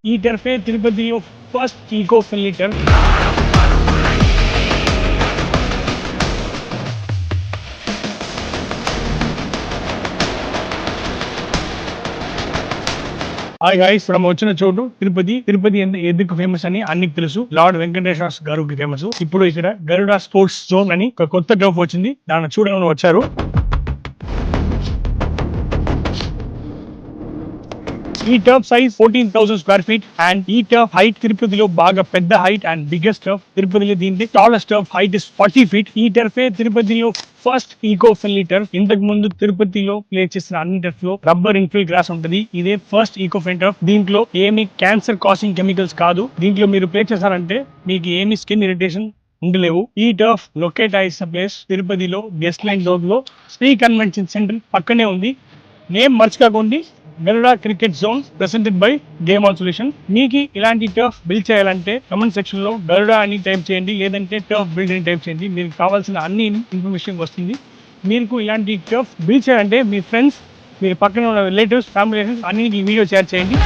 ఈ టర్ఫే Tirupati first eco friendly turf. Hi guys, మనం వచ్చిన చోటు తిరుపతి. తిరుపతి ఎందుకు ఫేమస్ అని అన్నికి తెలుసు. లార్డ్ వెంకటేశ్వర గారికి ఫేమస్. ఇప్పుడు ఇక్కడ గరుడ స్పోర్ట్స్ జోన్ అని ఒక కొత్త టర్ఫ్ వచ్చింది, దాన్ని చూడమని వచ్చారు. ఈ turf size 14,000 square feet and ఈ టర్ఫ్ హైట్ తిరుపతిలో బాగా పెద్ద హైట్ అండ్ బిగ్గెస్ట్ టర్ఫ్. తిరుపతిలో దీని tallest turf height is 40 feet. ఈ టర్ఫే తిరుపతిలో ఫస్ట్ ఈకో ఫ్రెండ్లీ టర్ఫ్. ఇంతకు ముందు తిరుపతిలో ప్లే చేసిన అన్ని టర్ఫ్ లో రబ్బర్ ఇన్ఫిల్ గ్రాస్ ఉంటుంది. ఇదే ఫస్ట్ ఈకో ఫ్రెండ్లీ టర్ఫ్. దీంట్లో ఏమి క్యాన్సర్ కాసింగ్ కెమికల్స్ కాదు. దీంట్లో మీరు ప్లే చేశారంటే మీకు ఏమి స్కిన్ ఇరిటేషన్ ఉండలేవు. ఈ టర్ఫ్ లొకేట్ అయిన ప్లేస్ తిరుపతిలో గెస్ట్ లైన్ రోడ్ లో శ్రీ కన్వెన్షన్ సెంటర్ పక్కనే ఉంది. నేమ్ మర్చిపోకండి, Garuda cricket zone presented by game on solution. మీకు ఇలాంటి టర్ఫ్ బిల్డ్ చేయాలంటే కమెంట్ సెక్షన్ లో గరుడా అని టైప్ చేయండి, లేదంటే టర్ఫ్ బిల్డ్ అని టైప్ చేయండి. మీకు కావాల్సిన అన్ని ఇన్ఫర్మేషన్ వస్తుంది. మీకు ఇలాంటి టర్ఫ్ బిల్డ్ చేయాలంటే మీ ఫ్రెండ్స్, మీ పక్కన ఉన్న రిలేటివ్స్, ఫ్యామిలీ అన్ని ఈ వీడియో షేర్ చేయండి.